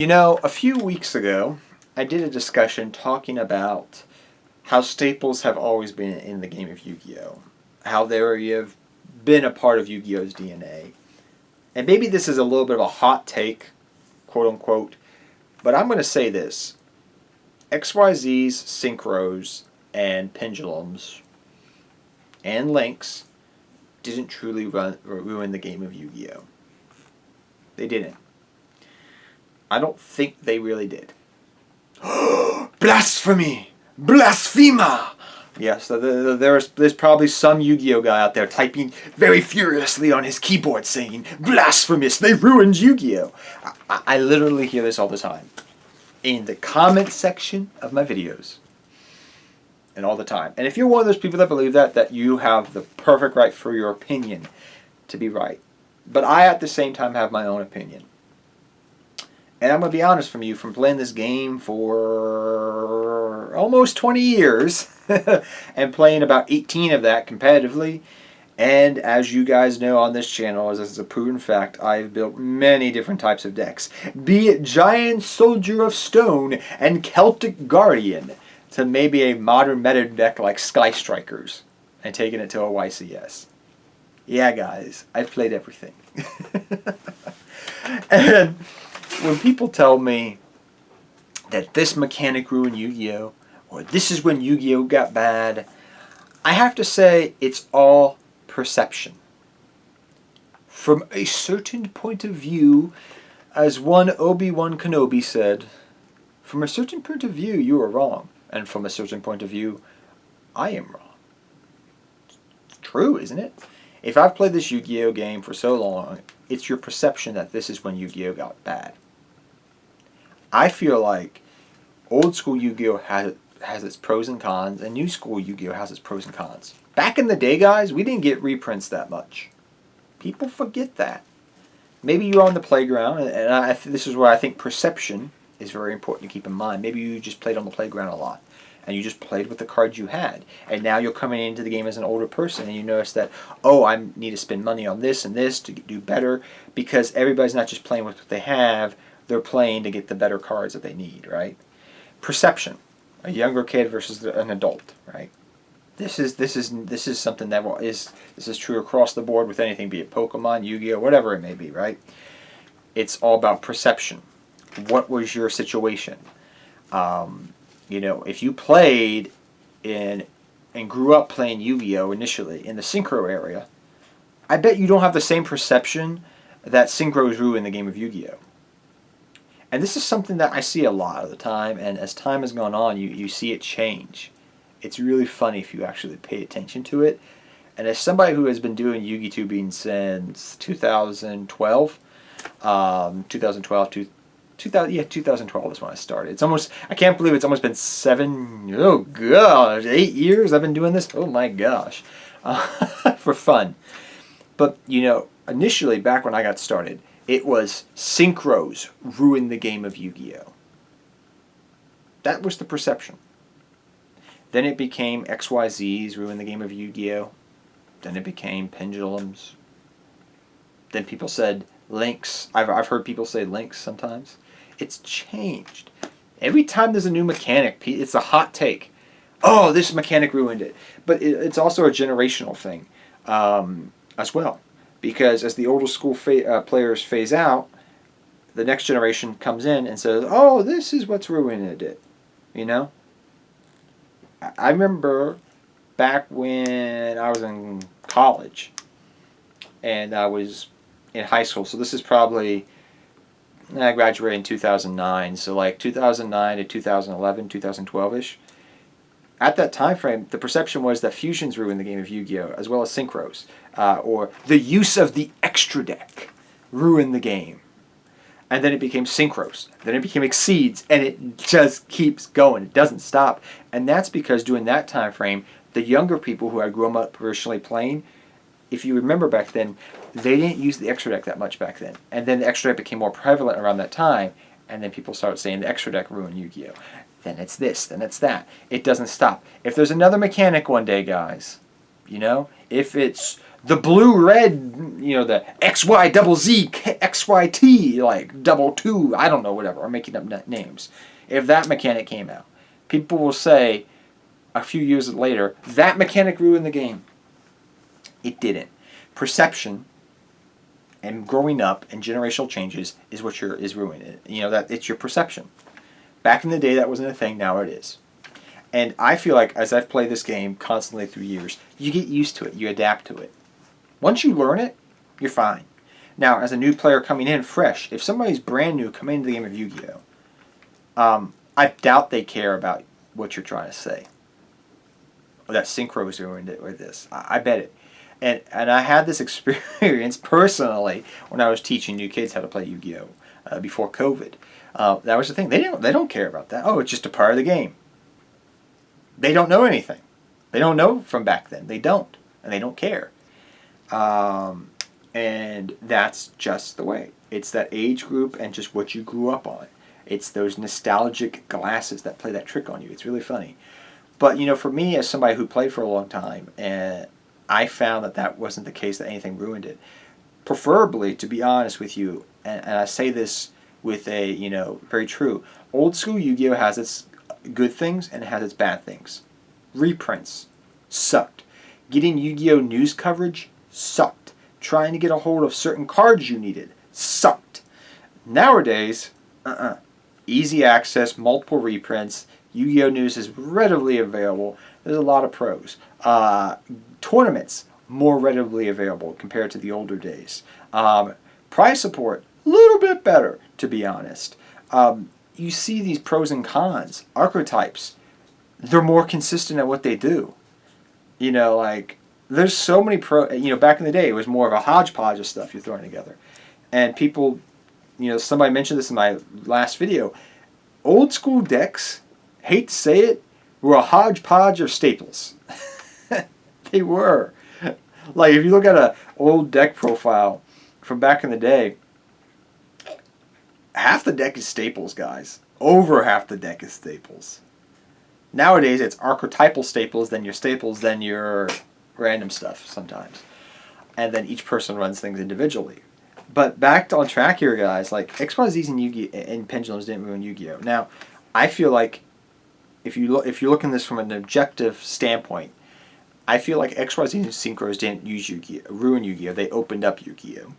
You know, a few weeks ago, I did a discussion talking about how staples have always been in the game of Yu-Gi-Oh! How they have been a part of Yu-Gi-Oh's DNA. And maybe this is a little bit of a hot take, quote unquote, but I'm going to say this. XYZs, Synchros, and Pendulums, and Links didn't truly ruin the game of Yu-Gi-Oh! They didn't. I don't think they really did. Blasphemy! Blasphema! Yes, there's probably some Yu-Gi-Oh guy out there typing very furiously on his keyboard saying, "Blasphemous! They ruined Yu-Gi-Oh!" I literally hear this all the time. In the comment section of my videos. And all the time. And if you're one of those people that believe that you have the perfect right for your opinion to be right. But I, at the same time, have my own opinion. And I'm going to be honest from playing this game for almost 20 years and playing about 18 of that competitively. And as you guys know on this channel, as this is a proven fact, I've built many different types of decks. Be it Giant Soldier of Stone and Celtic Guardian to maybe a modern meta deck like Sky Strikers and taking it to a YCS. Yeah, guys, I've played everything. And when people tell me that this mechanic ruined Yu-Gi-Oh! Or this is when Yu-Gi-Oh! Got bad, I have to say it's all perception. From a certain point of view, as one Obi-Wan Kenobi said, from a certain point of view you are wrong, and from a certain point of view I am wrong. It's true, isn't it? If I've played this Yu-Gi-Oh! Game for so long, it's your perception that this is when Yu-Gi-Oh! Got bad. I feel like old school Yu-Gi-Oh! has its pros and cons, and new school Yu-Gi-Oh! Has its pros and cons. Back in the day, guys, we didn't get reprints that much. People forget that. Maybe you're on the playground, and this is where I think perception is very important to keep in mind. Maybe you just played on the playground a lot, and you just played with the cards you had. And now you're coming into the game as an older person, and you notice that, oh, I need to spend money on this and this to do better, because everybody's not just playing with what they have, they're playing to get the better cards that they need, right? Perception. A younger kid versus an adult, right? This is something that this is true across the board with anything, be it Pokemon, Yu-Gi-Oh, whatever it may be, right? It's all about perception. What was your situation? You know, if you played and grew up playing Yu-Gi-Oh initially in the Synchro area, I bet you don't have the same perception that Synchros ruined the game of Yu-Gi-Oh. And this is something that I see a lot of the time, and as time has gone on, you see it change. It's really funny if you actually pay attention to it. And as somebody who has been doing Yu-Gi-Tubing since 2012, 2012 is when I started. It's almost, I can't believe it's almost been 8 years I've been doing this. Oh my gosh. For fun. But, you know, initially, back when I got started, it was Synchros ruined the game of Yu-Gi-Oh! That was the perception. Then it became XYZs ruined the game of Yu-Gi-Oh! Then it became Pendulums. Then people said Links. I've heard people say Links sometimes. It's changed. Every time there's a new mechanic, it's a hot take. Oh, this mechanic ruined it. But it's also a generational thing as well. Because as the older school players phase out, the next generation comes in and says, oh, this is what's ruined it. You know? I remember back when I was in college and I was in high school. So this is probably, I graduated in 2009. So like 2009 to 2011, 2012-ish. At that time frame, the perception was that fusions ruined the game of Yu-Gi-Oh! As well as Synchros. Or the use of the extra deck ruined the game. And then it became Synchros. Then it became Exceeds. And it just keeps going. It doesn't stop. And that's because during that time frame, the younger people who had grown up originally playing, if you remember back then, they didn't use the extra deck that much back then. And then the extra deck became more prevalent around that time. And then people started saying the extra deck ruined Yu-Gi-Oh! Then it's this, then it's that. It doesn't stop. If there's another mechanic one day, guys, you know, if it's The blue-red, the XYZZ, XYT, like double two, I don't know, whatever. I'm making up names. If that mechanic came out, people will say a few years later, that mechanic ruined the game. It didn't. Perception and growing up and generational changes is what is ruining it. That it's your perception. Back in the day, that wasn't a thing. Now it is. And I feel like as I've played this game constantly through years, you get used to it. You adapt to it. Once you learn it, you're fine. Now, as a new player coming in fresh, if somebody's brand new coming into the game of Yu-Gi-Oh, I doubt they care about what you're trying to say. Or that Synchros ruined it with this. I bet it. And I had this experience personally when I was teaching new kids how to play Yu-Gi-Oh before COVID. That was the thing. They don't care about that. Oh, it's just a part of the game. They don't know anything. They don't know from back then. They don't. And they don't care. And that's just the way. It's that age group and just what you grew up on. It's those nostalgic glasses that play that trick on you. It's really funny. But, for me, as somebody who played for a long time, and I found that wasn't the case, that anything ruined it. Preferably, to be honest with you, and I say this with a, very true, old school Yu-Gi-Oh! Has its good things and it has its bad things. Reprints sucked. Getting Yu-Gi-Oh! News coverage sucked. Trying to get a hold of certain cards you needed sucked. Nowadays, easy access, multiple reprints. Yu-Gi-Oh! News is readily available. There's a lot of pros. Tournaments, more readily available compared to the older days. Prize support, a little bit better, to be honest. You see these pros and cons. Archetypes, they're more consistent at what they do. There's so many back in the day, it was more of a hodgepodge of stuff you're throwing together. And people, somebody mentioned this in my last video, old school decks, hate to say it, were a hodgepodge of staples. They were. Like, if you look at an old deck profile from back in the day, half the deck is staples, guys. Over half the deck is staples. Nowadays, it's archetypal staples, then your staples, then your random stuff sometimes. And then each person runs things individually. But back on track here, guys, like XYZs and Pendulums didn't ruin Yu-Gi-Oh! Now, I feel like if you're looking at this from an objective standpoint, I feel like XYZ and Synchros didn't ruin Yu-Gi-Oh! They opened up Yu-Gi-Oh!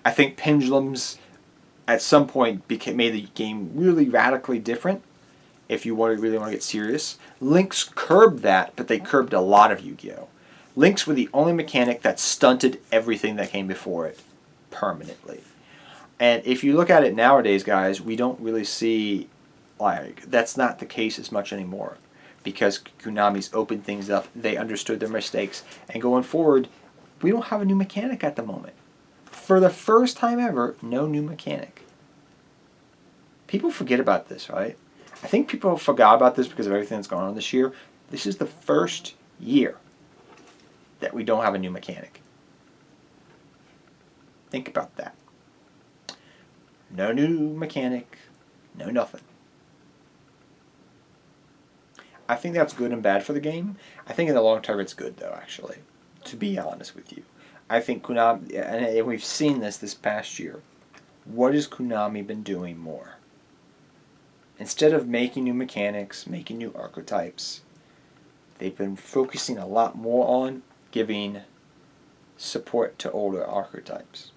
I think Pendulums at some point made the game really radically different. If you really want to get serious, Links curbed that, but they curbed a lot of Yu-Gi-Oh! Links were the only mechanic that stunted everything that came before it permanently. And if you look at it nowadays, guys, we don't really see that's not the case as much anymore, because Konami's opened things up. They understood their mistakes, and going forward, we don't have a new mechanic at the moment. For the first time ever, no new mechanic. People forget about this, right? I think people forgot about this because of everything that's gone on this year. This is the first year that we don't have a new mechanic. Think about that. No new mechanic, no nothing. I think that's good and bad for the game. I think in the long term it's good, though, actually, to be honest with you. I think Konami, and we've seen this past year, what has Konami been doing more? Instead of making new mechanics, making new archetypes, they've been focusing a lot more on giving support to older archetypes,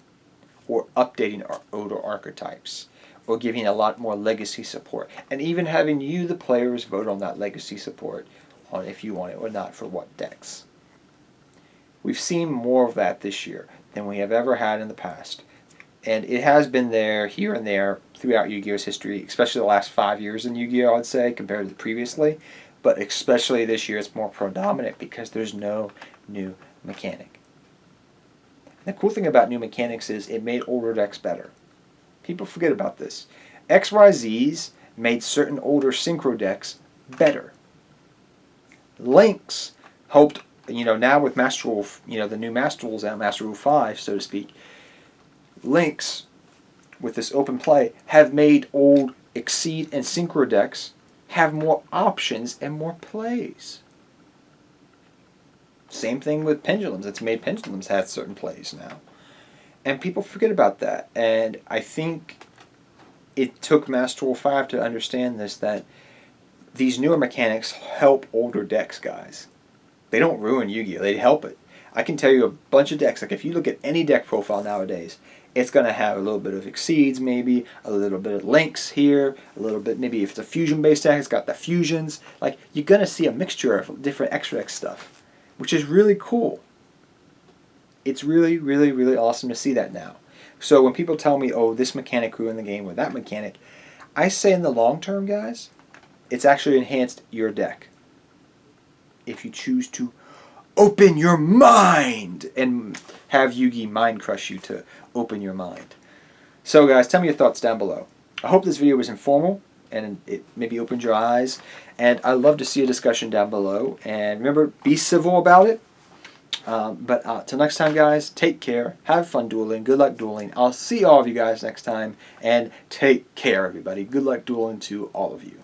or updating older archetypes, or giving a lot more legacy support, and even having you, the players, vote on that legacy support on if you want it or not for what decks. We've seen more of that this year than we have ever had in the past. And it has been there, here and there, throughout Yu-Gi-Oh's history, especially the last 5 years in Yu-Gi-Oh, I'd say, compared to previously. But especially this year, it's more predominant because there's no new mechanic. And the cool thing about new mechanics is it made older decks better. People forget about this. XYZs made certain older Synchro decks better. Links helped, now with Master Rule, the new Master Rules out, Master Rule 5, so to speak, Links, with this open play, have made old Exceed and Synchro decks have more options and more plays. Same thing with Pendulums. It's made Pendulums have certain plays now. And people forget about that. And I think it took Master Rule 5 to understand this, that these newer mechanics help older decks, guys. They don't ruin Yu-Gi-Oh! They help it. I can tell you a bunch of decks, like if you look at any deck profile nowadays, it's going to have a little bit of XYZs maybe, a little bit of links here, a little bit, maybe if it's a fusion-based deck, it's got the fusions. Like, you're going to see a mixture of different X-Rex stuff, which is really cool. It's really, really, really awesome to see that now. So when people tell me, oh, this mechanic ruined the game or that mechanic, I say in the long term, guys, it's actually enhanced your deck. If you choose to open your mind and have Yugi mind crush you to open your mind. So guys, tell me your thoughts down below. I hope this video was informal and it maybe opened your eyes, and I'd love to see a discussion down below, and remember, be civil about it. But till next time, guys, take care, have fun dueling, good luck dueling. I'll see all of you guys next time, and take care, everybody. Good luck dueling to all of you.